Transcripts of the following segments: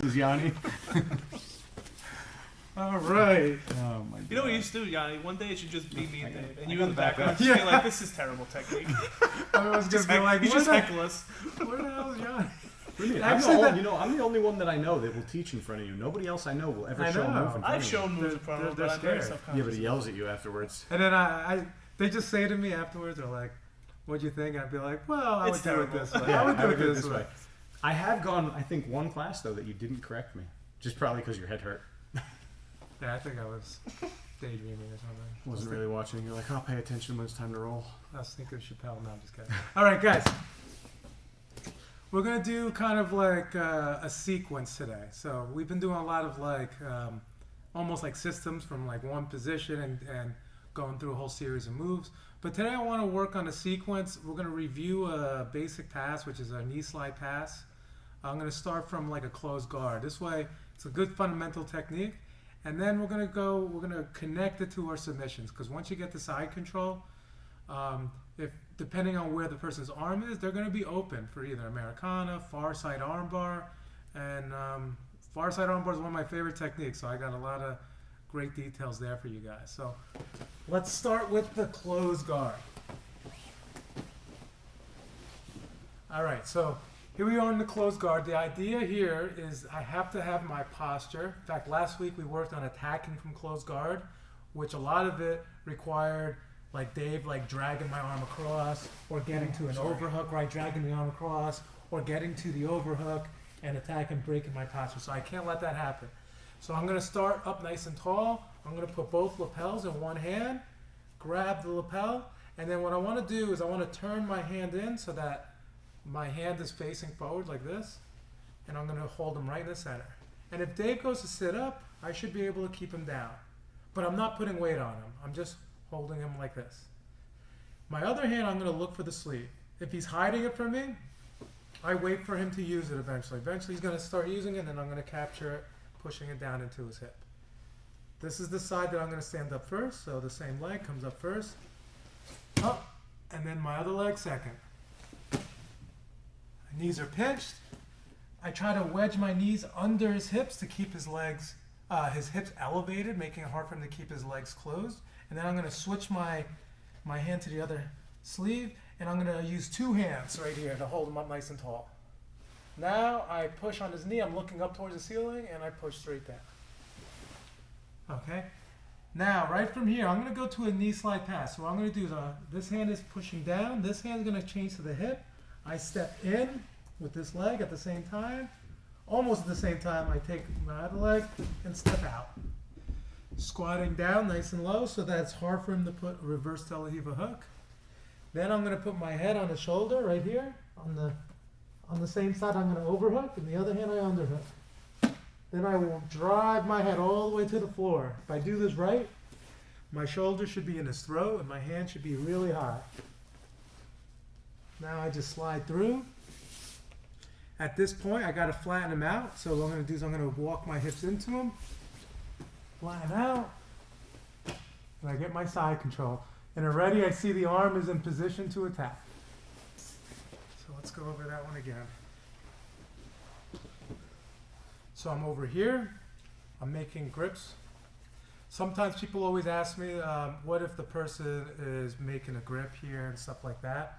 is Yanni. All right. Oh my God. You know what you used to do, Yanni? One day it should just be me and Dave, and I you got in the the background backup. just be Yeah. like, "This is terrible technique." Everyone's gonna be like, You "Where just the heckle us. hell is Yanni?" Really? Actually, I'm the only one that I know that will teach in front of you. Nobody else I know will ever I show a know. move in front I've of shown moves in front of him, they're but I'm very scared. you. self-conscious. Yeah, but he yells at you afterwards. And then they just say to me afterwards, they're like, "What'd you think?" I'd be like, "Well, I It's would do it terrible. this way. Yeah, I would do it this way." I have gone, I think, one class though that you didn't correct me, just probably because your head hurt. Yeah, I think I was daydreaming or something. Wasn't really watching. You're like, I'll pay attention when it's time to roll. I was thinking of Chappelle. No, I'm just kidding. All right, guys. We're going to do kind of like a sequence today. So we've been doing a lot of like almost like systems from like one position and going through a whole series of moves. But today I want to work on a sequence. We're going to review a basic pass, which is a knee slide pass. I'm going to start from like a closed guard. This way it's a good fundamental technique. And then we're going to connect it to our submissions. Because once you get the side control, if depending on where the person's arm is, they're going to be open for either Americana, far side armbar, and far side armbar is one of my favorite techniques. So I got a lot of great details there for you guys. So let's start with the closed guard. All right, so here we are in the closed guard. The idea here is I have to have my posture. In fact, last week we worked on attacking from closed guard, which a lot of it required like Dave like dragging my arm across or getting to an overhook, right? Dragging the arm across or getting to the overhook and attacking, breaking my posture. So I can't let that happen. So I'm gonna start up nice and tall. I'm gonna put both lapels in one hand, grab the lapel, and then what I wanna do is I wanna turn my hand in so that my hand is facing forward like this, and I'm gonna hold him right in the center. And if Dave goes to sit up, I should be able to keep him down. But I'm not putting weight on him. I'm just holding him like this. My other hand, I'm gonna look for the sleeve. If he's hiding it from me, I wait for him to use it eventually. Eventually he's gonna start using it, and I'm gonna capture it, pushing it down into his hip. This is the side that I'm gonna stand up first, so the same leg comes up first, up, and then my other leg second. My knees are pinched. I try to wedge my knees under his hips to keep his legs, his hips elevated, making it hard for him to keep his legs closed. And then I'm gonna switch my hand to the other sleeve, and I'm gonna use two hands right here to hold him up nice and tall. Now I push on his knee, I'm looking up towards the ceiling, and I push straight down. Okay? Now, right from here, I'm gonna go to a knee slide pass. So what I'm gonna do is, this hand is pushing down, this hand is gonna change to the hip. I step in with this leg at the same time. Almost at the same time, I take my other leg and step out. Squatting down nice and low so that it's hard for him to put a reverse De La Riva hook. Then I'm gonna put my head on his shoulder right here. On the same side, I'm gonna overhook, and the other hand I underhook. Then I will drive my head all the way to the floor. If I do this right, my shoulder should be in his throat and my hand should be really high. Now I just slide through. At this point, I gotta flatten him out. So what I'm gonna do is I'm gonna walk my hips into him, flatten out, and I get my side control. And already I see the arm is in position to attack. So let's go over that one again. So I'm over here, I'm making grips. Sometimes people always ask me, what if the person is making a grip here and stuff like that?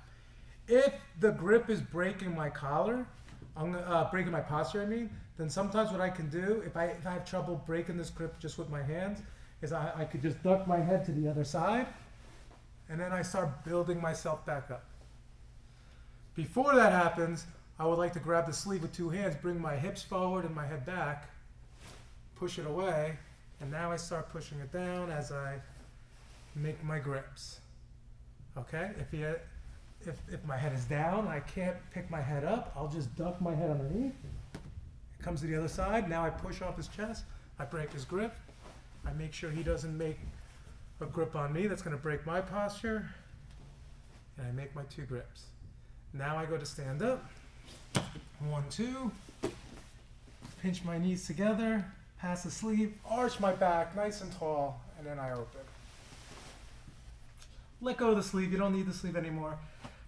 If the grip is breaking my collar, breaking my posture, I mean, then sometimes what I can do, if I have trouble breaking this grip just with my hands, is I could just duck my head to the other side, and then I start building myself back up. Before that happens, I would like to grab the sleeve with two hands, bring my hips forward and my head back, push it away, and now I start pushing it down as I make my grips. Okay? If my head is down, I can't pick my head up, I'll just duck my head underneath. It comes to the other side, now I push off his chest, I break his grip, I make sure he doesn't make a grip on me that's gonna break my posture, and I make my two grips. Now I go to stand up, 1, 2, pinch my knees together, pass the sleeve, arch my back nice and tall, and then I open. Let go of the sleeve, you don't need the sleeve anymore.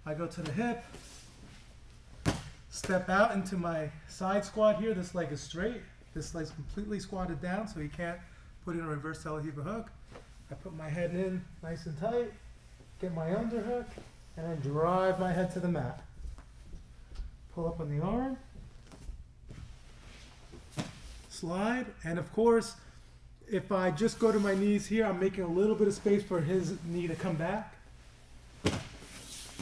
I go to the hip, step out into my side squat here. This leg is straight. This leg's completely squatted down, so he can't put in a reverse De La Riva hook. I put my head in nice and tight, get my underhook, and then drive my head to the mat. Pull up on the arm, slide, and of course, if I just go to my knees here, I'm making a little bit of space for his knee to come back.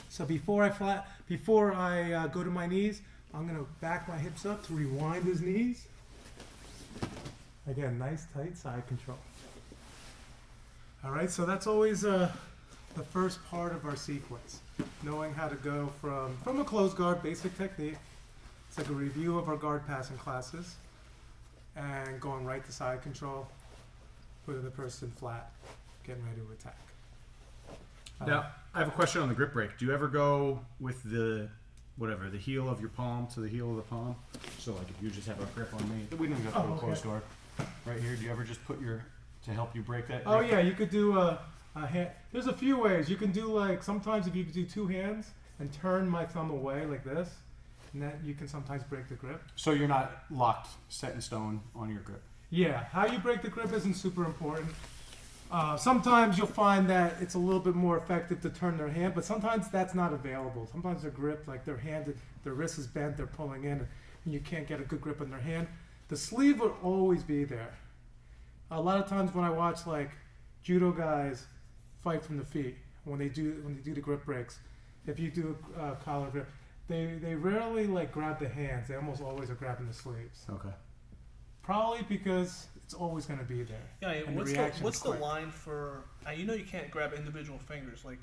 So before I go to my knees, I'm gonna back my hips up to rewind his knees. Again, nice tight side control. All right, so that's always the first part of our sequence, knowing how to go from a closed guard, basic technique. It's like a review of our guard passing classes, and going right to side control, putting the person flat, getting ready to attack. Now, I have a question on the grip break. Do you ever go with the heel of your palm to the heel of the palm? So like if you just have a grip on me, we don't even have to go closed guard. Right here, do you ever just put to help you break that? Oh yeah, you could do a hand. There's a few ways. You can do like, sometimes if you could do two hands and turn my thumb away like this, and that you can sometimes break the grip. So you're not locked, set in stone on your grip. Yeah, how you break the grip isn't super important. Sometimes you'll find that it's a little bit more effective to turn their hand, but sometimes that's not available. Sometimes they're gripped, like their wrist is bent, they're pulling in, and you can't get a good grip on their hand. The sleeve will always be there. A lot of times when I watch like judo guys fight from the feet, when they do the grip breaks, if you do a collar grip, they rarely like grab the hands. They almost always are grabbing the sleeves. Okay. Probably because it's always going to be there. Yeah, and what's the quick. line for? You know you can't grab individual fingers. Like,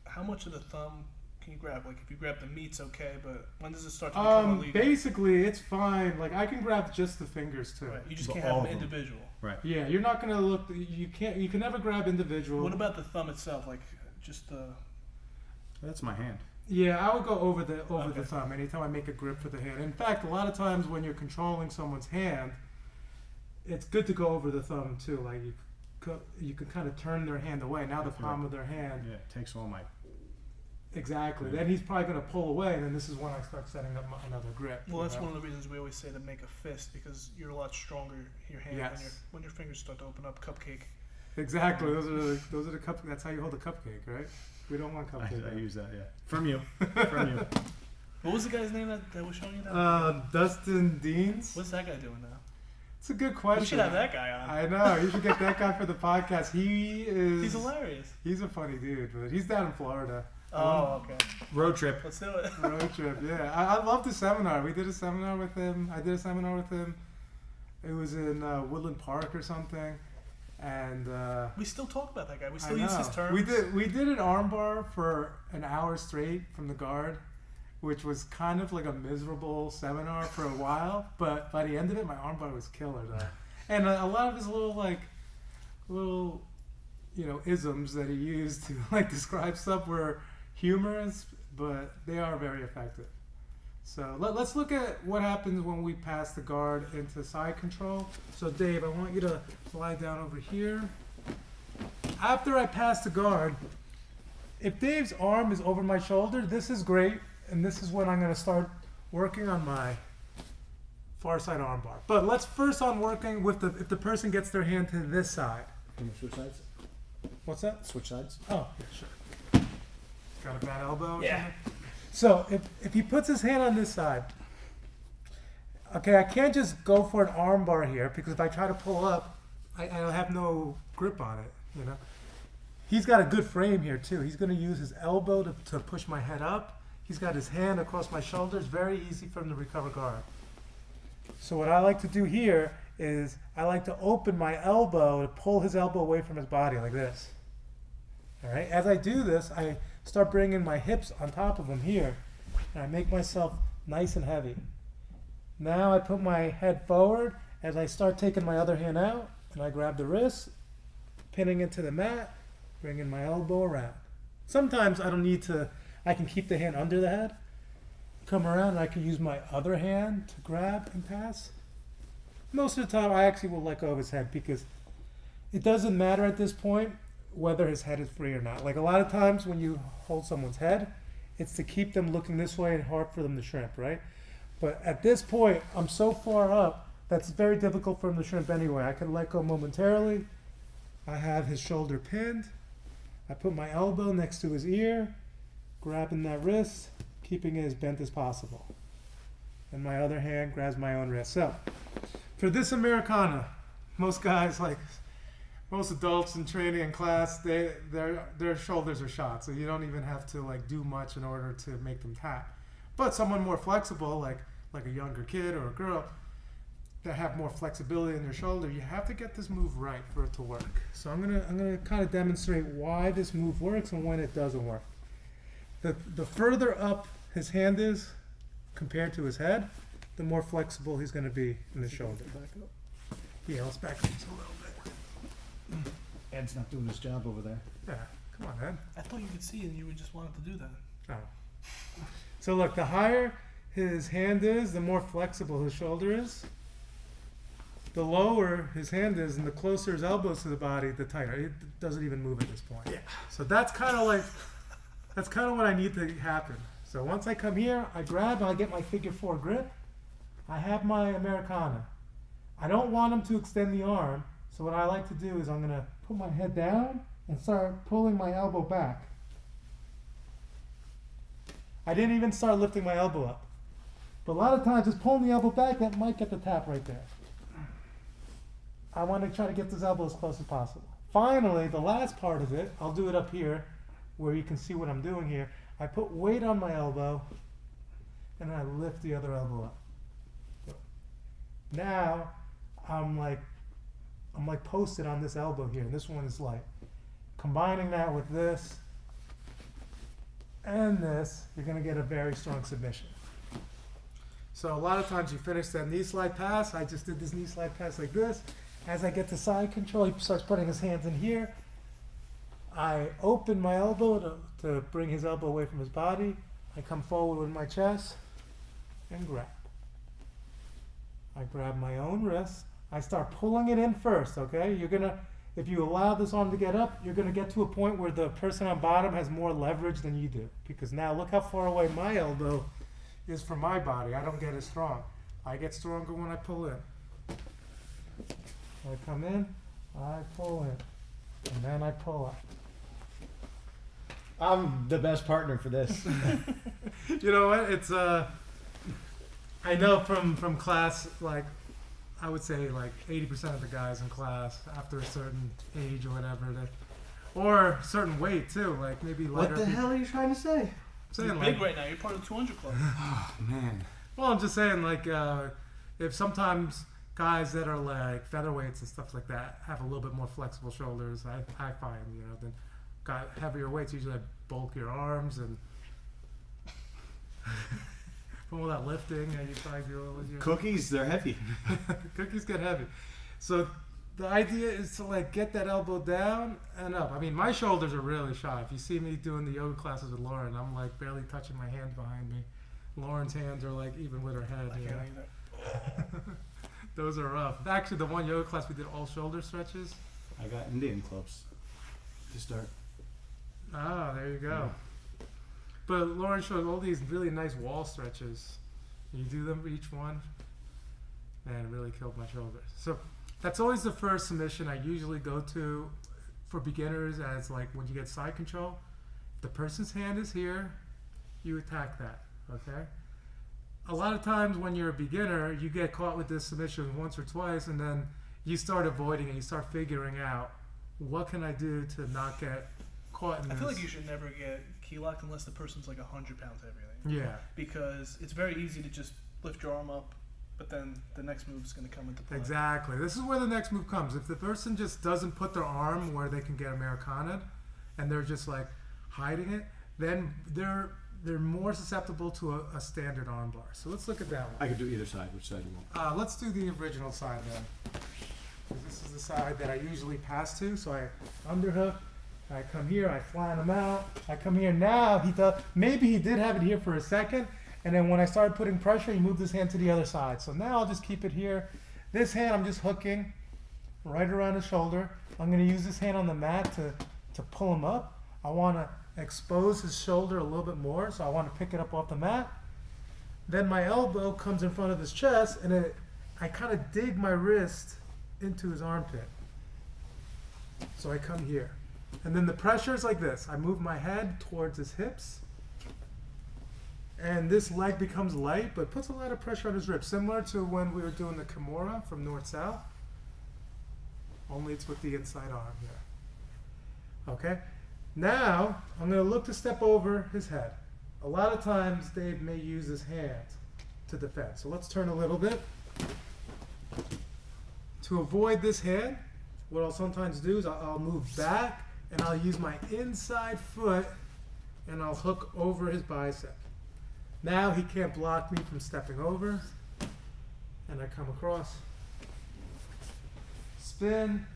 how much of the thumb can you grab? Like, if you grab the meat's okay, but when does it start to become illegal? Basically, it's fine. Like, I can grab just the fingers too. Right. You just But can't all have an of them. individual. Right. Yeah, you're not gonna look. You can't. You can never grab individual. What about the thumb itself? Like, just the. That's my hand. Yeah, I would go over the Okay. thumb anytime I make a grip for the hand. In fact, a lot of times when you're controlling someone's hand, it's good to go over the thumb too. Like you can kind of turn their hand away. Now the palm of their hand. Yeah, it takes all my. Exactly. Yeah. Then he's probably going to pull away, and then this is when I start setting up another grip. Well, that's you know? one of the reasons we always say to make a fist, because you're a lot stronger your hand Yes. when your fingers start to open up. Cupcake. Exactly. Those are the cup. That's how you hold a cupcake, right? We don't want cupcake. I use that. Yeah. From you. From you. What was the guy's name that was showing you that? Dustin Deans. What's that guy doing now? It's a good question. We should have that guy on. I know. You should get that guy for the podcast. He's hilarious. He's a funny dude, but he's down in Florida. Oh, okay. Road trip. Let's do it. Road trip, yeah. I love the seminar. We did a seminar with him. I did a seminar with him. It was in Woodland Park or something. And We still talk about that guy. We I still use his know. terms. We did an armbar for an hour straight from the guard, which was kind of like a miserable seminar for a while. But by the end of it, my armbar was killer though. And a lot of his little isms that he used to like describe stuff were humorous, but they are very effective. So let's look at what happens when we pass the guard into side control. So Dave, I want you to lie down over here. After I pass the guard, if Dave's arm is over my shoulder, this is great, and this is when I'm going to start working on my far side armbar. But let's first on working with if the person gets their hand to this side. Can we switch sides? What's that? Switch sides. Oh, yeah, sure. Got a bad elbow? or Yeah. something? So if he puts his hand on this side, okay, I can't just go for an arm bar here because if I try to pull up, I'll have no grip on it, you know. He's got a good frame here too. He's going to use his elbow to push my head up. He's got his hand across my shoulders. Very easy for him to recover guard. So what I like to do here is I like to open my elbow to pull his elbow away from his body like this. All right. As I do this, I start bringing my hips on top of him here, and I make myself nice and heavy. Now I put my head forward as I start taking my other hand out, and I grab the wrist, pinning it to the mat, bringing my elbow around. Sometimes I don't need to, I can keep the hand under the head, come around, and I can use my other hand to grab and pass. Most of the time I actually will let go of his head because it doesn't matter at this point whether his head is free or not. Like a lot of times when you hold someone's head, it's to keep them looking this way and hard for them to shrimp, right? But at this point, I'm so far up that's very difficult for him to shrimp anyway. I can let go momentarily. I have his shoulder pinned. I put my elbow next to his ear, grabbing that wrist, keeping it as bent as possible. And my other hand grabs my own wrist. So, for this Americana, most guys, like most adults in training and class, their shoulders are shot, so you don't even have to like do much in order to make them tap. But someone more flexible, like a younger kid or a girl, that have more flexibility in their shoulder, you have to get this move right for it to work. So I'm gonna kind of demonstrate why this move works and when it doesn't work. The further up his hand is compared to his head, the more flexible he's gonna be in the shoulder. Yeah, let's back up just a little bit. Ed's not doing his job over there. Yeah, come on, Ed. I thought you could see and you would just wanted to do that. Oh. So look, the higher his hand is, the more flexible his shoulder is. The lower his hand is and the closer his elbows to the body, the tighter. It doesn't even move at this point. Yeah. So that's kind of what I need to happen. So once I come here, I grab and I get my figure 4 grip. I have my Americana. I don't want him to extend the arm. So what I like to do is I'm going to put my head down and start pulling my elbow back. I didn't even start lifting my elbow up. But a lot of times just pulling the elbow back, that might get the tap right there. I want to try to get this elbow as close as possible. Finally, the last part of it, I'll do it up here where you can see what I'm doing here. I put weight on my elbow and I lift the other elbow up. Now I'm like posted on this elbow here, and this one is light. Combining that with this and this, you're going to get a very strong submission. So a lot of times you finish that knee slide pass. I just did this knee slide pass like this. As I get to side control, he starts putting his hands in here. I open my elbow to bring his elbow away from his body. I come forward with my chest and grab. I grab my own wrist. I start pulling it in first, okay? If you allow this arm to get up, you're gonna get to a point where the person on bottom has more leverage than you do. Because now look how far away my elbow is from my body. I don't get as strong. I get stronger when I pull in. I come in, I pull in, and then I pull up. I'm the best partner for this. You know what? It's I know from class, like I would say like 80% of the guys in class after a certain age or whatever, or a certain weight too, like maybe lighter. What the hell are you trying to say? You're big right now. You're part of the 200 club. Oh man. Well, I'm just saying, like, if sometimes guys that are like featherweights and stuff like that have a little bit more flexible shoulders, I find, then got heavier weights usually have bulkier arms and from all that lifting, you probably do with your Cookies, they're heavy. cookies get heavy. So the idea is to like get that elbow down and up. I mean, my shoulders are really shot. If you see me doing the yoga classes with Lauren, I'm like barely touching my hands behind me. Lauren's hands are like even with her head. I can't either. Those are rough. Actually, the one yoga class we did all shoulder stretches. I got Indian clubs to start. Ah, there you go. But Lauren showed all these really nice wall stretches. You do them for each one, and it really killed my shoulders. So that's always the first submission I usually go to for beginners, as like when you get side control. If the person's hand is here, you attack that, okay? A lot of times when you're a beginner, you get caught with this submission once or twice, and then you start avoiding it. You start figuring out, what can I do to not get caught in this? I feel like you should never get key locked unless the person's like 100 pounds heavier. Yeah. Because it's very easy to just lift your arm up, but then the next move is going to come into play. Exactly. This is where the next move comes. If the person just doesn't put their arm where they can get Americana'd, and they're just like hiding it, then they're more susceptible to a standard armbar. So let's look at that one. I could do either side. Which side you want? Let's do the original side then. 'Cause this is the side that I usually pass to. So I underhook. I come here. I flatten him out. I come here. Now maybe he did have it here for a second, and then when I started putting pressure, he moved his hand to the other side. So now I'll just keep it here. This hand I'm just hooking right around his shoulder. I'm going to use this hand on the mat to pull him up. I want to expose his shoulder a little bit more, so I want to pick it up off the mat. Then my elbow comes in front of his chest, and I kind of dig my wrist into his armpit. So I come here. And then the pressure is like this. I move my head towards his hips. And this leg becomes light, but puts a lot of pressure on his ribs. Similar to when we were doing the Kimura from north-south. Only it's with the inside arm here. Okay? Now, I'm going to look to step over his head. A lot of times, Dave may use his hands to defend. So let's turn a little bit. To avoid this hand, what I'll sometimes do is I'll move back and I'll use my inside foot and I'll hook over his bicep. Now he can't block me from stepping over. And I come across. Spin.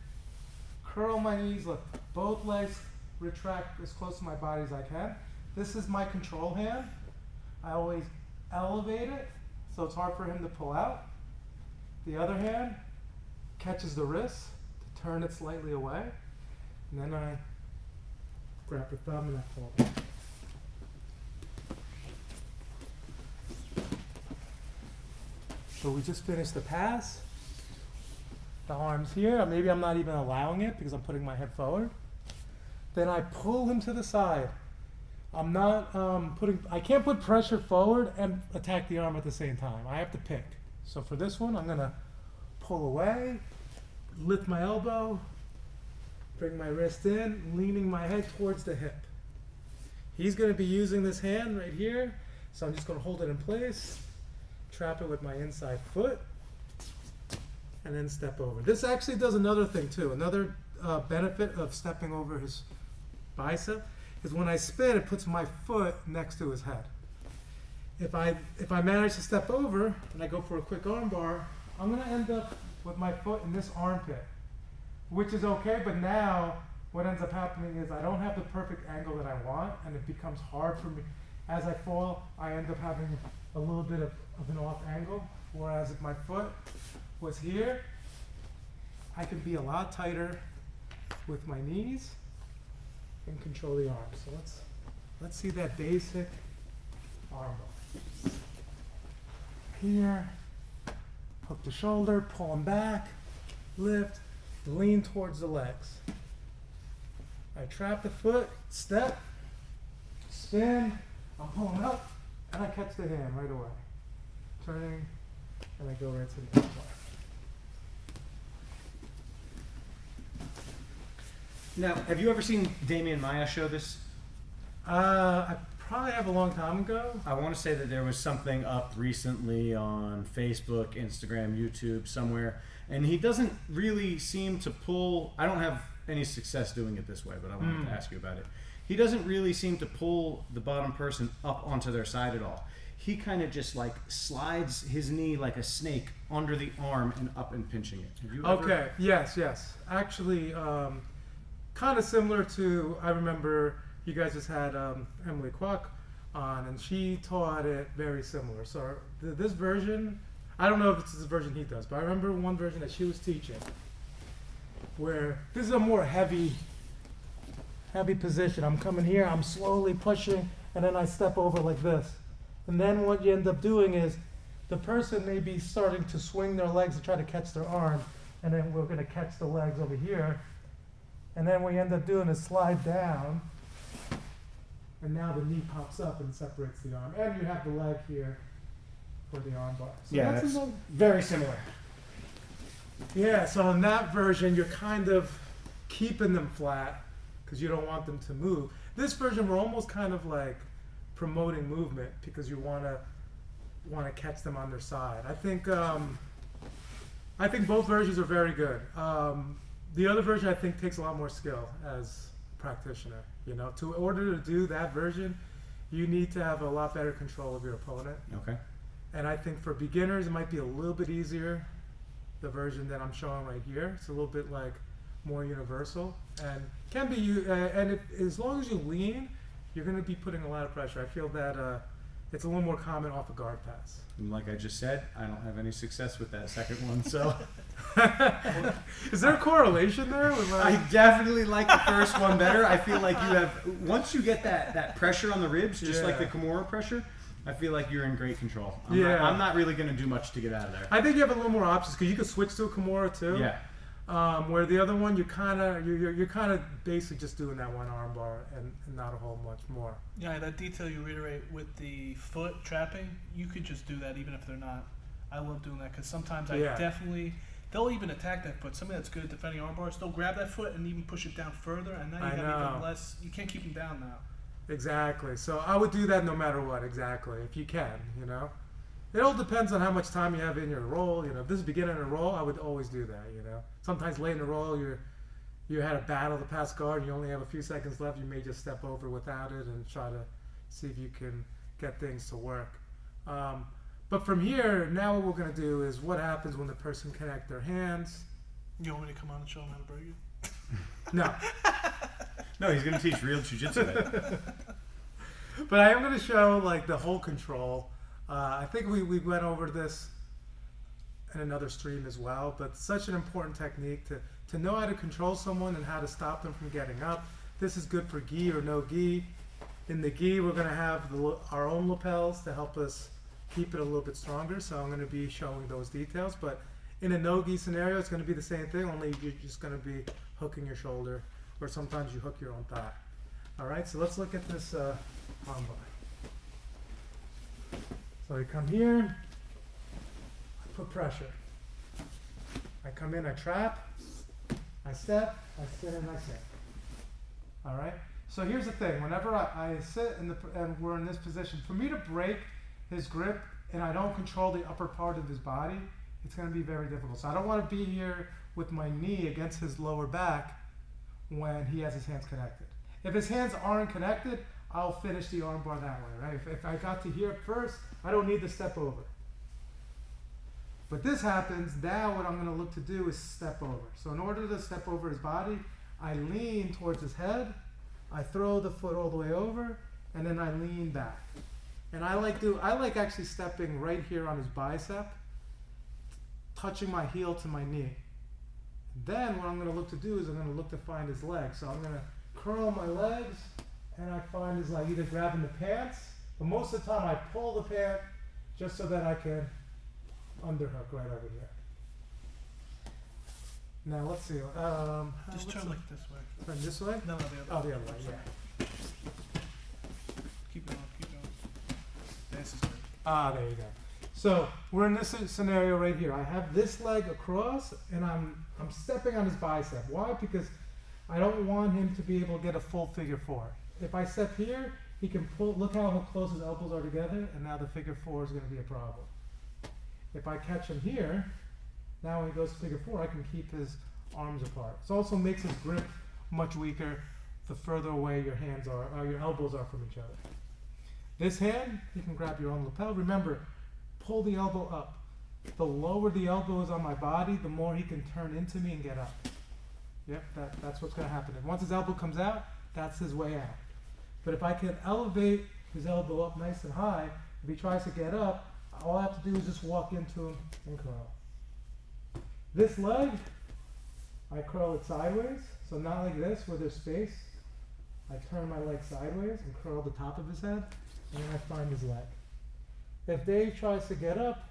Curl my knees. Look, both legs retract as close to my body as I can. This is my control hand. I always elevate it so it's hard for him to pull out. The other hand catches the wrist to turn it slightly away. And then I grab the thumb and I pull it. So we just finished the pass. The arm's here. Maybe I'm not even allowing it because I'm putting my head forward. Then I pull him to the side. I'm not I can't put pressure forward and attack the arm at the same time. I have to pick. So for this one, I'm gonna pull away, lift my elbow, bring my wrist in, leaning my head towards the hip. He's gonna be using this hand right here. So I'm just gonna hold it in place, trap it with my inside foot, and then step over. This actually does another thing too. Another benefit of stepping over his bicep is when I spin, it puts my foot next to his head. If I manage to step over and I go for a quick armbar, I'm gonna end up with my foot in this armpit, which is okay, but now what ends up happening is I don't have the perfect angle that I want, and it becomes hard for me. As I fall, I end up having a little bit of an off angle, whereas if my foot was here, I can be a lot tighter with my knees and control the arms. So let's see that basic armbar. Here, hook the shoulder, pull them back, lift, lean towards the legs. I trap the foot, step, spin, I'm pulling up, and I catch the hand right away. Turning, and I go right to the armbar. Now, have you ever seen Damian Maya show this? I probably have a long time ago. I want to say that there was something up recently on Facebook, Instagram, YouTube, somewhere, and he doesn't really seem to pull. I don't have any success doing it this way, but I wanted to ask you about it. He doesn't really seem to pull the bottom person up onto their side at all. He kind of just like slides his knee like a snake under the arm and up and pinching it. Have you ever? Okay, yes. Actually, kind of similar to, I remember you guys just had Emily Kwok on, and she taught it very similar. So this version, I don't know if it's the version he does, but I remember one version that she was teaching where this is a more heavy position. I'm coming here, I'm slowly pushing, and then I step over like this. And then what you end up doing is the person may be starting to swing their legs to try to catch their arm, and then we're going to catch the legs over here. And then what you end up doing is slide down, and now the knee pops up and separates the arm. And you have the leg here for the arm bar. So Yeah, that's very similar. Yeah, so in that version, you're kind of keeping them flat because you don't want them to move. This version, we're almost kind of like promoting movement because you want to catch them on their side. I think both versions are very good. The other version, I think, takes a lot more skill as a practitioner. You know, in order to do that version, you need to have a lot better control of your opponent. Okay. And I think for beginners, it might be a little bit easier. The version that I'm showing right here, it's a little bit like more universal, and can be as long as you lean, you're going to be putting a lot of pressure. I feel that it's a little more common off a guard pass. And like I just said, I don't have any success with that second one, so Is there a correlation there? With I definitely like the first one better. I feel like you have, once you get that pressure on the ribs, just like the Kimura pressure, I feel like you're in great control. Yeah. I'm not really going to do much to get out of there. I think you have a little more options because you can switch to a Kimura too. Yeah. Where the other one, you're kind of basically just doing that one armbar and not a whole much more. Yeah, that detail you reiterate with the foot trapping, you could just do that even if they're not. I love doing that because sometimes they'll even attack that foot. Somebody that's good at defending arm bars, they'll grab that foot and even push it down further, and now you have even less. You can't keep them down now. Exactly. So I would do that no matter what. Exactly, if you can, It all depends on how much time you have in your roll. If this is beginning a roll, I would always do that. Sometimes late in the roll, you had a battle to pass guard, you only have a few seconds left. You may just step over without it and try to see if you can get things to work. But from here, now what we're going to do is what happens when the person connect their hands. You want me to come on and show them how to break it? No. No, he's going to teach real jiu-jitsu. But I am going to show like the whole control. I think we went over this in another stream as well, but such an important technique to know how to control someone and how to stop them from getting up. This is good for gi or no gi. In the gi, we're going to have our own lapels to help us keep it a little bit stronger, so I'm going to be showing those details. But in a no gi scenario, it's going to be the same thing, only you're just going to be hooking your shoulder, or sometimes you hook your own thigh. All right, so let's look at this armbar. So I come here, I put pressure. I come in, I trap, I step, I sit, and I sit. All right. So here's the thing: whenever I sit and we're in this position, for me to break his grip and I don't control the upper part of his body, it's going to be very difficult. So I don't want to be here with my knee against his lower back when he has his hands connected. If his hands aren't connected, I'll finish the armbar that way, right? If I got to here first, I don't need to step over. But this happens, now what I'm going to look to do is step over. So in order to step over his body, I lean towards his head, I throw the foot all the way over, and then I lean back. And I like actually stepping right here on his bicep, touching my heel to my knee. Then what I'm going to look to do is I'm going to look to find his leg. So I'm going to curl my legs, and I find his leg, either grabbing the pants, but most of the time I pull the pant just so that I can underhook right over here. Now let's see. Just turn like this way. Turn this way? No, the other. Oh, the other way. Yeah. Keep going. This is good. There you go. So we're in this scenario right here. I have this leg across, and I'm stepping on his bicep. Why? Because I don't want him to be able to get a full figure four. If I step here, he can pull. Look how close his elbows are together, and now the figure four is going to be a problem. If I catch him here, now when he goes to figure four, I can keep his arms apart. It also makes his grip much weaker the further away your hands are, or your elbows are from each other. This hand, you can grab your own lapel. Remember, pull the elbow up. The lower the elbow is on my body, the more he can turn into me and get up. Yep, that's what's going to happen. And once his elbow comes out, that's his way out. But if I can elevate his elbow up nice and high, if he tries to get up, all I have to do is just walk into him and curl. This leg, I curl it sideways, so not like this where there's space. I turn my leg sideways and curl the top of his head, and then I find his leg. If Dave tries to get up,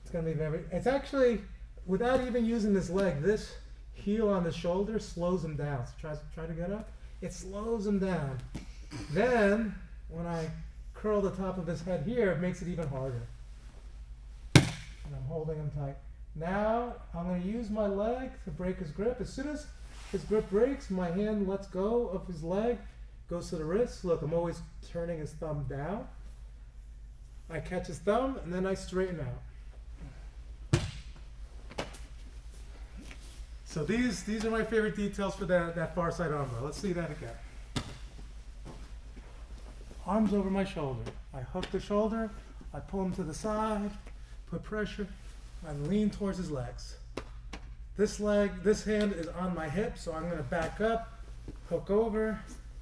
it's going to be it's actually, without even using this leg, this heel on the shoulder slows him down. So try to get up, it slows him down. Then, when I curl the top of his head here, it makes it even harder. And I'm holding him tight. Now, I'm going to use my leg to break his grip. As soon as his grip breaks, my hand lets go of his leg, goes to the wrist. Look, I'm always turning his thumb down. I catch his thumb, and then I straighten out. So these are my favorite details for that far side armbar. Let's see that again. Arms over my shoulder. I hook the shoulder, I pull him to the side, put pressure, I lean towards his legs. This hand is on my hip, so I'm going to back up, hook over,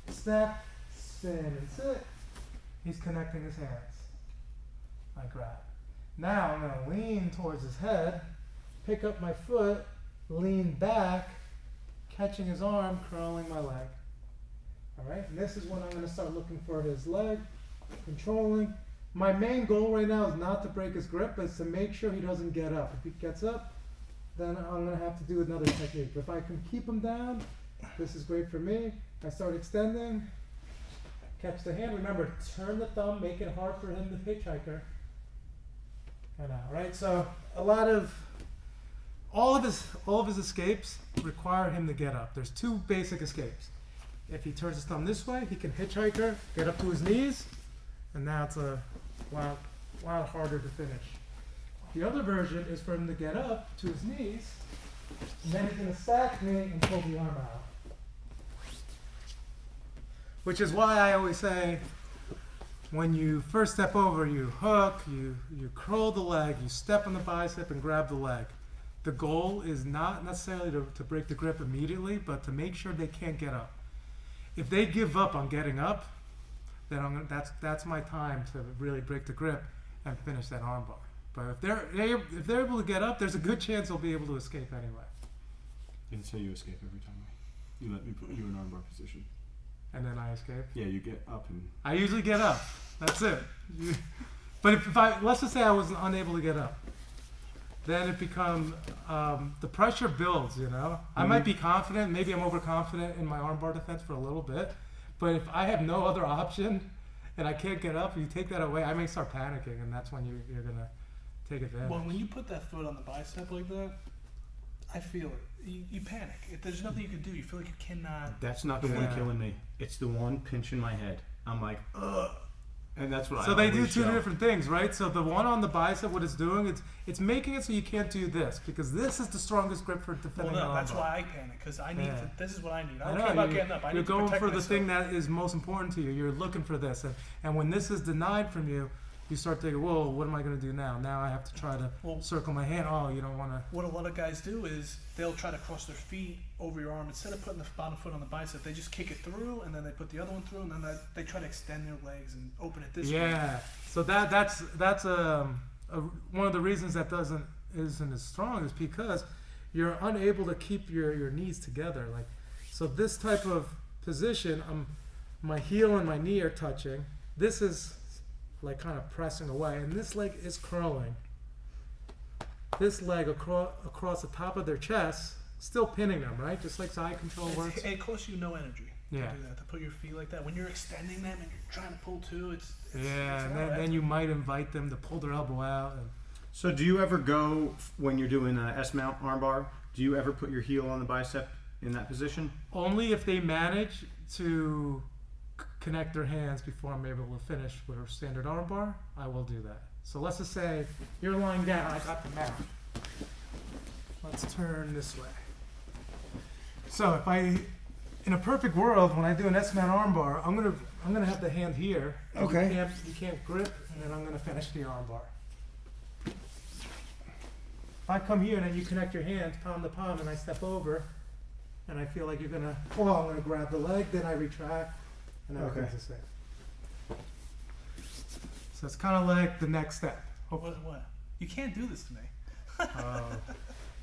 step, spin, and sit. He's connecting his hands. I grab. Now I'm going to lean towards his head, pick up my foot, lean back, catching his arm, curling my leg. All right, and this is when I'm going to start looking for his leg, controlling, My main goal right now is not to break his grip, but it's to make sure he doesn't get up. If he gets up, then I'm going to have to do another technique. But if I can keep him down, this is great for me. I start extending, catch the hand. Remember, turn the thumb, make it hard for him to hitchhiker. And out, right? So all of his escapes require him to get up. There's two basic escapes. If he turns his thumb this way, he can hitchhiker, get up to his knees, and now it's a lot harder to finish. The other version is for him to get up to his knees, and then he's going to stack me and pull the arm out. Which is why I always say, when you first step over, you hook, you curl the leg, you step on the bicep and grab the leg. The goal is not necessarily to break the grip immediately, but to make sure they can't get up. If they give up on getting up, then that's my time to really break the grip and finish that armbar. But if they're able to get up, there's a good chance they'll be able to escape anyway. Didn't say you escape every time you let me put you in armbar position. And then I escape. Yeah, you get up and. I usually get up. That's it. But if let's just say I was unable to get up, then it becomes the pressure builds. You know, I might be confident. Maybe I'm overconfident in my armbar defense for a little bit. But if I have no other option and I can't get up, you take that away, I may start panicking, and that's when you're gonna take advantage. Well, when you put that foot on the bicep like that, I feel it. You panic. There's nothing you can do. You feel like you cannot. That's not the one killing me. It's the one pinch in my head. I'm like, ugh. And that's what So they do two show. different things, right? So the one on the bicep, what it's doing, it's making it so you can't do this, because this is the strongest grip for defending Well, no, an that's armbar. why I panic, because I need to. This is what I need. I don't know, care about getting up. I you're need to going protect for the myself. thing that is most important to you. You're looking for this, and when this is denied from you, you start thinking, "Whoa, what am I going to do now? Now I have to try to circle my hand." Oh, you don't want to. What a lot of guys do is they'll try to cross their feet over your arm instead of putting the bottom foot on the bicep. They just kick it through, and then they put the other one through, and then they try to extend their legs and open it this way. Yeah. So that's one of the reasons that isn't as strong is because you're unable to keep your knees together. Like, so this type of position, my heel and my knee are touching. This is like kind of pressing away, and this leg is curling. This leg across the top of their chest, still pinning them, right? Just like side control works. It costs you no energy to Yeah. do that, to put your feet like that. When you're extending them and you're trying to pull too, it's And then you might invite them to pull their elbow out. So do you ever go, when you're doing an S-mount armbar, do you ever put your heel on the bicep in that position? Only if they manage to connect their hands before I'm able to finish with a standard armbar, I will do that. So let's just say you're lying down, I got the mount. Let's turn this way. So in a perfect world, when I do an S-mount armbar, I'm gonna have the hand here. Okay. You can't grip, and then I'm gonna finish the armbar. If I come here and then you connect your hands palm to palm, and I step over, and I feel like you're gonna, I'm gonna grab the leg, then I retract, and everything's the same. So it's kind of like the next step. What? You can't do this to me.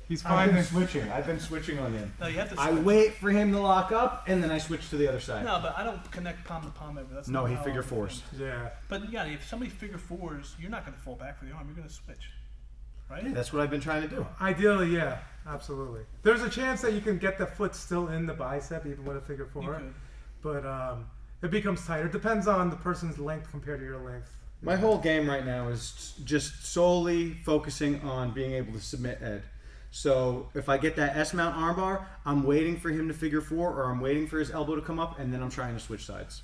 He's I've been finding. switching on him. No, you have to. I wait for him to lock up, and then I switch to the other side. No, but I don't connect palm to palm ever. That's No, not he how figure I'm fours. doing it. Yeah. But yeah, if somebody figure fours, you're not going to fall back for the arm. You're going to switch, right? Yeah, that's what I've been trying to do. Ideally, yeah, absolutely. There's a chance that you can get the foot still in the bicep, even with a figure You four. could. But it becomes tighter. Depends on the person's length compared to your length. My whole game right now is just solely focusing on being able to submit Ed. So if I get that S-mount armbar, I'm waiting for him to figure four, or I'm waiting for his elbow to come up, and then I'm trying to switch sides.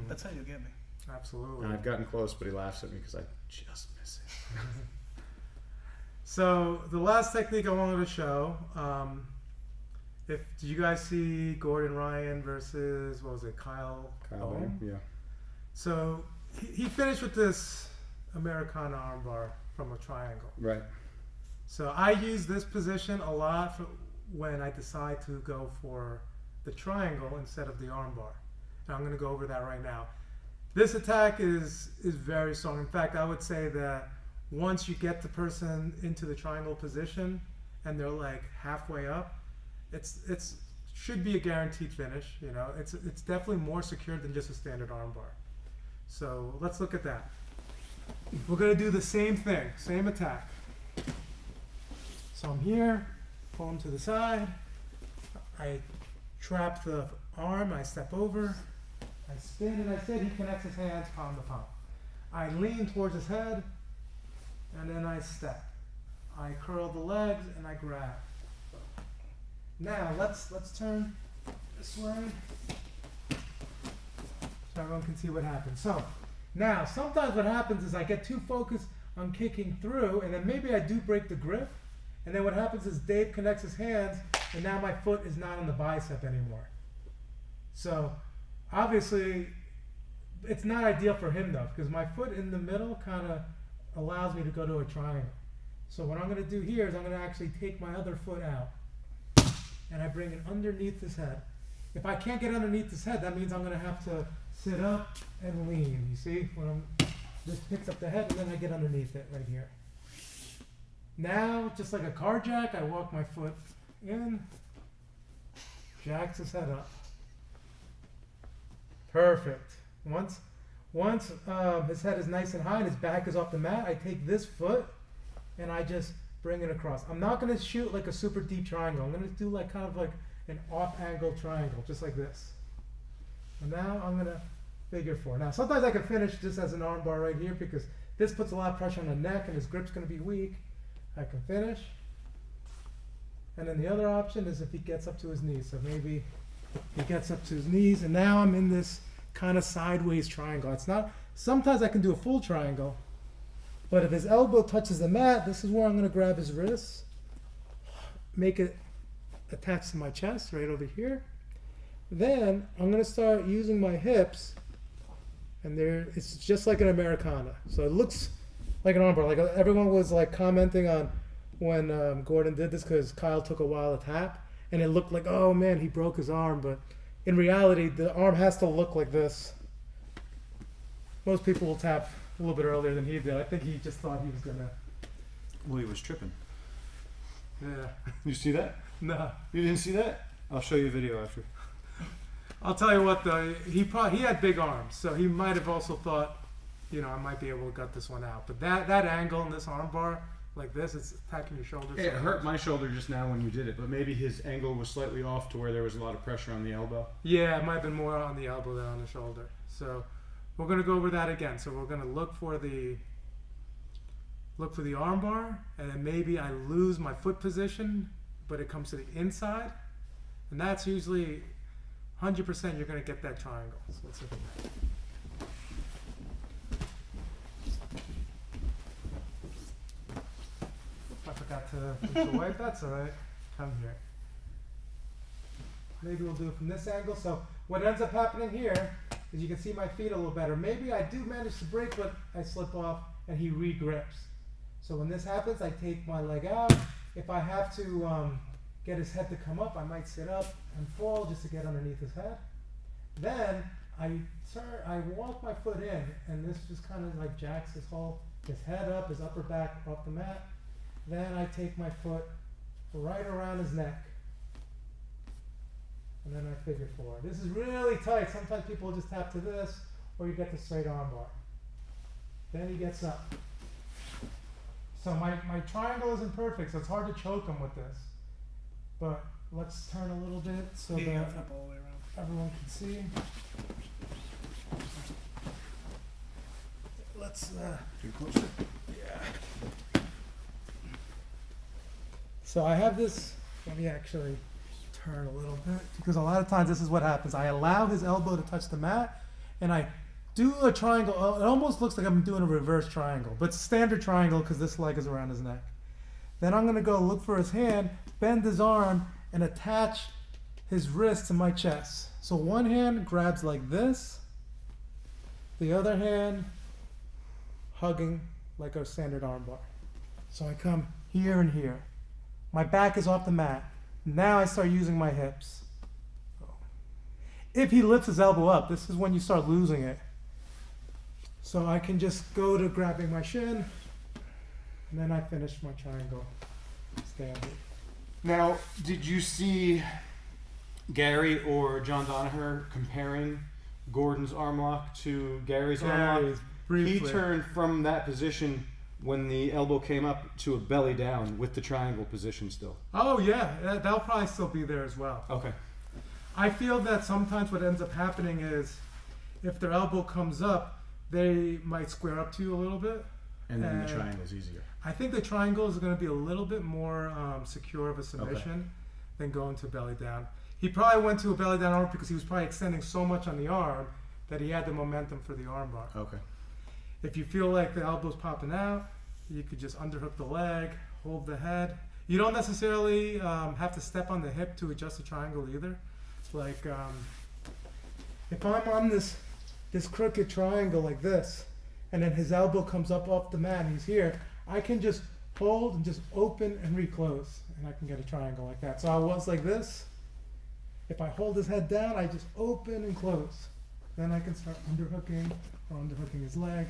That's how you'll get me. Absolutely. And I've gotten close, but he laughs at me because I just miss it. So the last technique I wanted to show, did you guys see Gordon Ryan versus, what was it, Kyle Bohm? Yeah. So he finished with this Americano Armbar from a triangle. Right. So I use this position a lot when I decide to go for the triangle instead of the armbar. And I'm going to go over that right now. This attack is very strong. In fact, I would say that once you get the person into the triangle position and they're like halfway up, it's should be a guaranteed finish. You know, it's definitely more secure than just a standard armbar. So let's look at that. we're gonna do the same thing, same attack. So I'm here, pull him to the side. I trap the arm, I step over, I spin, and I said he connects his hands palm to palm. I lean towards his head, and then I step. I curl the legs, and I grab. Now, let's turn this way, so everyone can see what happens. So, now, sometimes what happens is I get too focused on kicking through, and then maybe I do break the grip, and then what happens is Dave connects his hands, and now my foot is not on the bicep anymore. So, obviously, it's not ideal for him though, because my foot in the middle kind of allows me to go to a triangle. So what I'm going to do here is I'm going to actually take my other foot out, and I bring it underneath his head. If I can't get underneath his head, that means I'm going to have to sit up and lean. You see? When this picks up the head, and then I get underneath it right here. Now, just like a car jack, I walk my foot in, jacks his head up. Perfect. Once his head is nice and high and his back is off the mat, I take this foot and I just bring it across. I'm not going to shoot like a super deep triangle. I'm going to do like kind of like an off-angle triangle, just like this. And now I'm going to figure four. Now sometimes I can finish just as an armbar right here because this puts a lot of pressure on the neck and his grip's going to be weak. I can finish. And then the other option is if he gets up to his knees. So maybe he gets up to his knees, and now I'm in this kind of sideways triangle. It's not, sometimes I can do a full triangle, but if his elbow touches the mat, this is where I'm going to grab his wrist, make it attached to my chest right over here. Then I'm going to start using my hips, and there it's just like an Americana. So it looks like an armbar. Like everyone was like commenting on when Gordon did this because Kyle took a while to tap, and it looked like, oh man, he broke his arm, but in reality, the arm has to look like this. Most people will tap a little bit earlier than he did. I think he just thought he was gonna. Well, he was tripping. Yeah. You see that? No. You didn't see that? I'll show you a video after. I'll tell you what though, he had big arms, so he might have also thought, I might be able to gut this one out. But that angle in this arm bar, like this, it's attacking your shoulder. It hurt my shoulder just now when you did it, but maybe his angle was slightly off to where there was a lot of pressure on the elbow. Yeah, it might have been more on the elbow than on the shoulder. So we're going to go over that again. So we're going to look for the arm bar, and then maybe I lose my foot position, but it comes to the inside. And that's usually 100% you're going to get that triangle. So let's look at that. I forgot to push the wipe. That's all right. Come here. Maybe we'll do it from this angle. So what ends up happening here is you can see my feet a little better. Maybe I do manage to break, but I slip off and he re-grips. So when this happens, I take my leg out. If I have to get his head to come up, I might sit up and fall just to get underneath his head. Then I walk my foot in, and this just kind of like jacks his head up, his upper back off the mat. Then I take my foot right around his neck, and then I figure four. This is really tight. Sometimes people just tap to this, or you get the straight arm bar. Then he gets up. So my triangle isn't perfect, so it's hard to choke him with this. But let's turn a little bit so that flip all the way around. Everyone can see. Let's Too closer. yeah. So I have this, let me actually turn a little bit, because a lot of times this is what happens. I allow his elbow to touch the mat, and I do a triangle. It almost looks like I'm doing a reverse triangle, but it's standard triangle because this leg is around his neck. Then I'm going to go look for his hand, bend his arm, and attach his wrist to my chest. So one hand grabs like this, the other hand hugging like a standard arm bar. So I come here and here. My back is off the mat. Now I start using my hips. If he lifts his elbow up, this is when you start losing it. So I can just go to grabbing my shin, and then I finish my triangle standard. Now, did you see Gary or John Donaher comparing Gordon's arm lock to Gary's arm lock? Briefly. He turned from that position when the elbow came up to a belly down with the triangle position still. Oh yeah, that'll probably still be there as well. Okay. I feel that sometimes what ends up happening is if their elbow comes up, they might square up to you a little bit. And then the triangle's easier. I think the triangle is going to be a little bit more secure of a submission than going to belly down. He probably went to a belly down arm because he was probably extending so much on the arm that he had the momentum for the arm bar. Okay. If you feel like the elbow's popping out, you could just underhook the leg, hold the head. You don't necessarily have to step on the hip to adjust the triangle either. Like if I'm on this crooked triangle like this, and then his elbow comes up off the mat and he's here, I can just hold and just open and reclose, and I can get a triangle like that. So I was like this. If I hold his head down, I just open and close. Then I can start underhooking or underhooking his leg.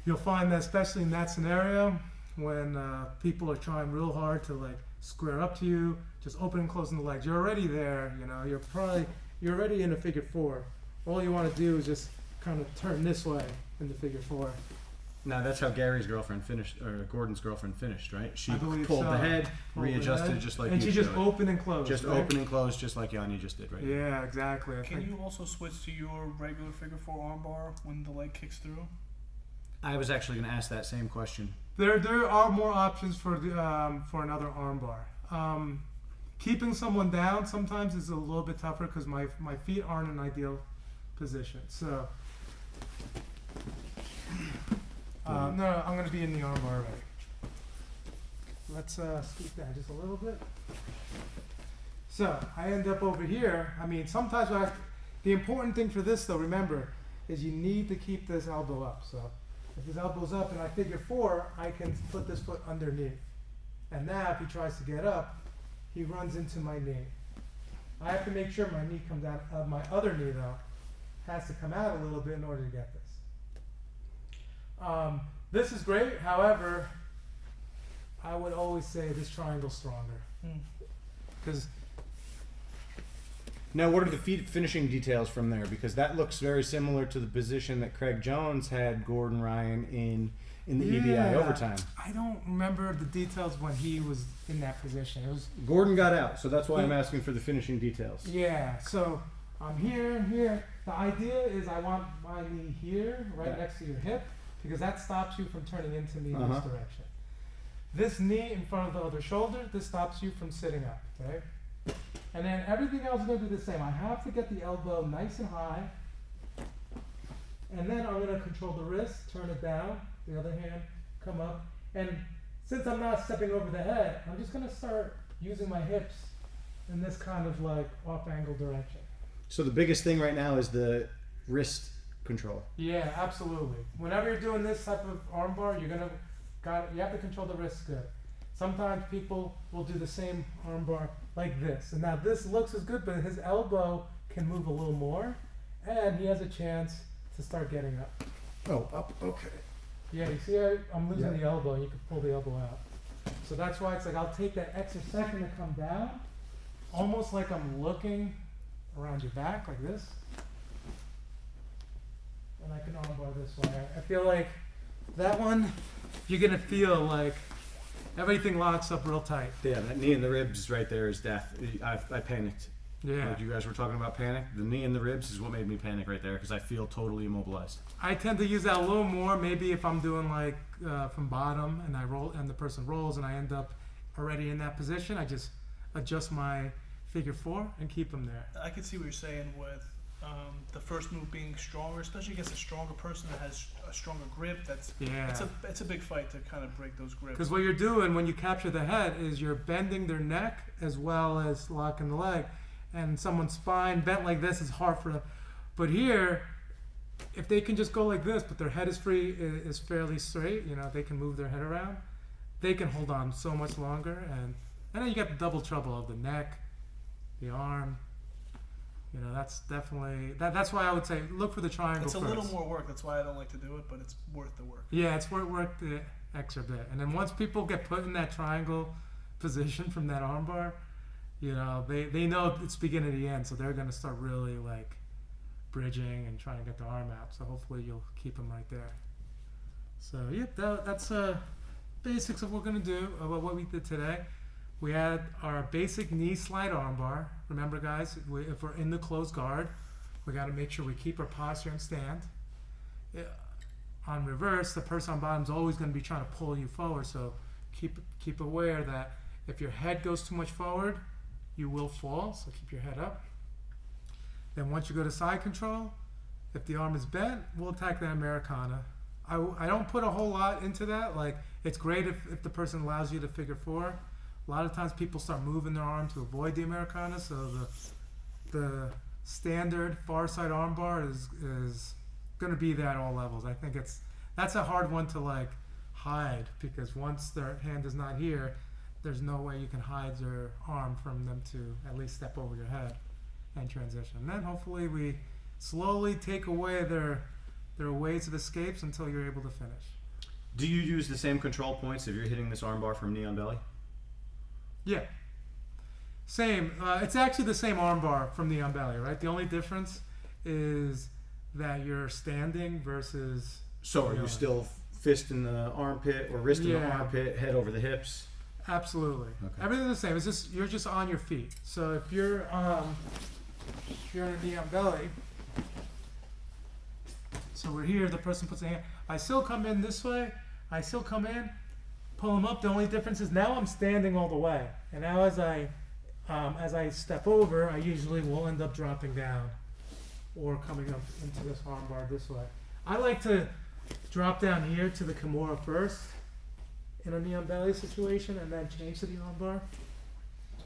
You'll find that especially in that scenario, when people are trying real hard to like square up to you, just open and closing the legs. You're already there, you know, you're already in a figure four. All you want to do is just kind of turn this way in the figure four. Now that's how Gary's girlfriend finished, or Gordon's girlfriend finished, right? She I believe pulled so. the head, Pulled the readjusted head, just like and you she just showed. opened and closed. Just right? open and close, just like Yanni just did, right? Yeah, exactly. Can you also switch to your regular figure four armbar when the leg kicks through? I was actually going to ask that same question. There are more options for the for another armbar. Keeping someone down sometimes is a little bit tougher because my feet aren't in ideal position. So no, I'm going to be in the armbar already. Let's scoot down just a little bit. So I end up over here. I mean, sometimes the important thing for this, though, remember, is you need to keep this elbow up. So if his elbow's up and I figure four, I can put this foot underneath. And now if he tries to get up, he runs into my knee. I have to make sure my knee comes out. My other knee, though, has to come out a little bit in order to get this. This is great. However, I would always say this triangle's stronger. Because Now, what are the finishing details from there? Because that looks very similar to the position that Craig Jones had Gordon Ryan in the EBI overtime. I don't remember the details when he was in that position. It was Gordon got out, so that's why I'm asking for the finishing details. yeah. So I'm here and here. The idea is I want my knee here, right next to your hip, because that stops you from turning into me in this direction. This knee in front of the other shoulder, this stops you from sitting up, right? And then everything else is going to be the same. I have to get the elbow nice and high, and then I'm going to control the wrist, turn it down, the other hand, come up. And since I'm not stepping over the head, I'm just going to start using my hips in this kind of like off-angle direction. So the biggest thing right now is the wrist control. Yeah, absolutely. Whenever you're doing this type of armbar, you have to control the wrists good. Sometimes people will do the same armbar like this. And now this looks as good, but his elbow can move a little more, and he has a chance to start getting up. Oh, up, okay. Yeah, you see I'm losing the elbow, and you can pull the elbow out. So that's why it's like I'll take that extra second to come down, almost like I'm looking around your back like this. And I can armbar this way. I feel like that one, you're gonna feel like everything locks up real tight. Yeah, that knee in the ribs right there is death. I panicked. Yeah. Like you guys were talking about panic. The knee in the ribs is what made me panic right there because I feel totally immobilized. I tend to use that a little more. Maybe if I'm doing like from bottom and I roll and the person rolls and I end up already in that position, I just adjust my figure four and keep them there. I can see what you're saying with the first move being stronger, especially against a stronger person that has a stronger grip. It's a big fight to kind of break those grips. Because what you're doing when you capture the head is you're bending their neck as well as locking the leg. And someone's spine bent like this is hard for them. But here, if they can just go like this, but their head is is fairly straight, you know, they can move their head around, they can hold on so much longer. And then you get the double trouble of the neck, the arm. You know, that's definitely, that's why I would say look for the triangle It's a first. little more work. That's why I don't like to do it, but it's worth the work. Yeah, it's worth the extra bit. And then once people get put in that triangle position from that armbar, you know, they know it's beginning to the end, so they're going to start really like bridging and trying to get the arm out. So hopefully you'll keep them right there. So yep, that's basics of what we're gonna do about what we did today. We had our basic knee slide armbar. Remember, guys, if we're in the closed guard, we got to make sure we keep our posture and stand. On reverse, the person on bottom is always going to be trying to pull you forward. So keep aware that if your head goes too much forward, you will fall. So keep your head up. Then once you go to side control, if the arm is bent, we'll attack the Americana. I don't put a whole lot into that. Like, it's great if the person allows you to figure 4. A lot of times people start moving their arm to avoid the Americana, so the standard far side armbar is going to be that at all levels. I think that's a hard one to like hide, because once their hand is not here, there's no way you can hide your arm from them to at least step over your head and transition. And then hopefully we slowly take away their ways of escapes until you're able to finish. Do you use the same control points if you're hitting this armbar from knee on belly? Yeah. Same. It's actually the same armbar from the belly, right? The only difference is that you're standing versus... So are you still fist in the armpit or wrist in the armpit, head over the hips? Absolutely. Okay. Everything's the same. It's just you're just on your feet. So if you're on a knee on belly, so we're here, the person puts a hand. I still come in this way. I still come in, pull them up. The only difference is now I'm standing all the way, and now as I step over, I usually will end up dropping down or coming up into this armbar this way. I like to drop down here to the Kimura first in a knee on belly situation, and then change to the armbar.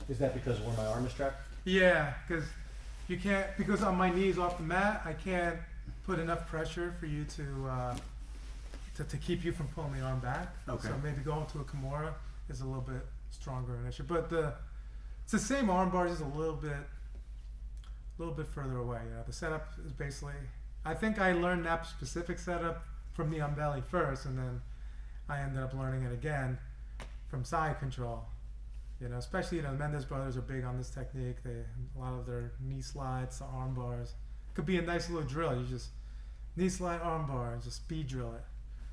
Is that because of where my arm is trapped? Yeah, because on my knees off the mat, I can't put enough pressure for you to keep you from pulling the arm back. Okay. So maybe going to a Kimura is a little bit stronger an issue, but it's the same armbar, just a little bit further away. You know, the setup is basically. I think I learned that specific setup from the belly first, and then I ended up learning it again from side control. You know, especially the Mendes brothers are big on this technique. A lot of their knee slides, the arm bars, could be a nice little drill. You just knee slide arm bar, just speed drill it,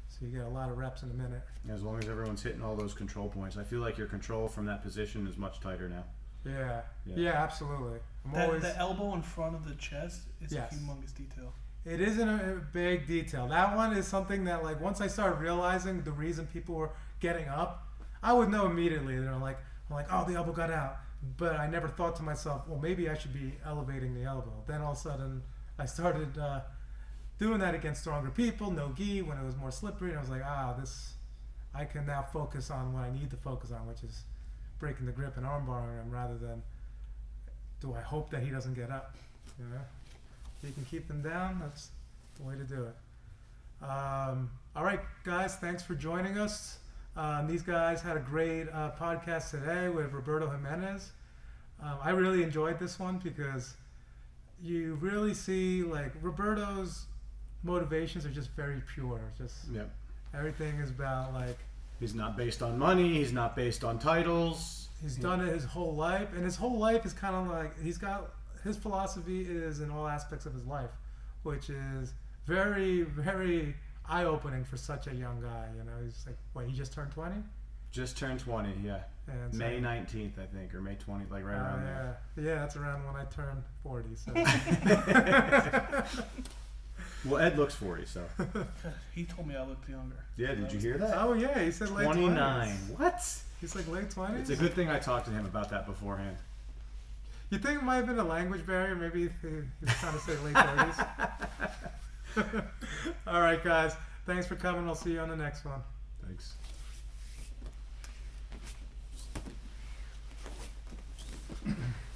so you get a lot of reps in a minute. As long as everyone's hitting all those control points, I feel like your control from that position is much tighter now. Yeah, absolutely. The elbow in front of the chest is a humongous detail. It isn't a big detail. That one is something that, like, once I started realizing the reason people were getting up, I would know immediately. They're like, I'm like, oh, the elbow got out. But I never thought to myself, well, maybe I should be elevating the elbow. Then all of a sudden, I started doing that against stronger people, no gi, when it was more slippery. And I was like, I can now focus on what I need to focus on, which is breaking the grip and arm barring him, rather than do I hope that he doesn't get up. You know? If you can keep them down, that's the way to do it. All right, guys, thanks for joining us. These guys had a great podcast today with Roberto Jimenez. I really enjoyed this one because you really see, like, Roberto's motivations are just very pure. Everything is about, like, he's not based on money. He's not based on titles. He's done it his whole life, and his whole life is kind of like his philosophy is in all aspects of his life, which is very, very eye-opening for such a young guy. You know, he's like, what, he just turned 20? Just turned 20, yeah. And so, May 19th, I think, or May 20th, like right around there. Yeah, that's around when I turned 40. So. Well, Ed looks 40, so. He told me I looked younger. Yeah, did you hear that? Oh, yeah, he said late 29. 20s. What? He's like late 20s? It's a good thing I talked to him about that beforehand. You think it might have been a language barrier? Maybe he was trying to say late 30s? All right, guys. Thanks for coming. I'll see you on the next one. Thanks.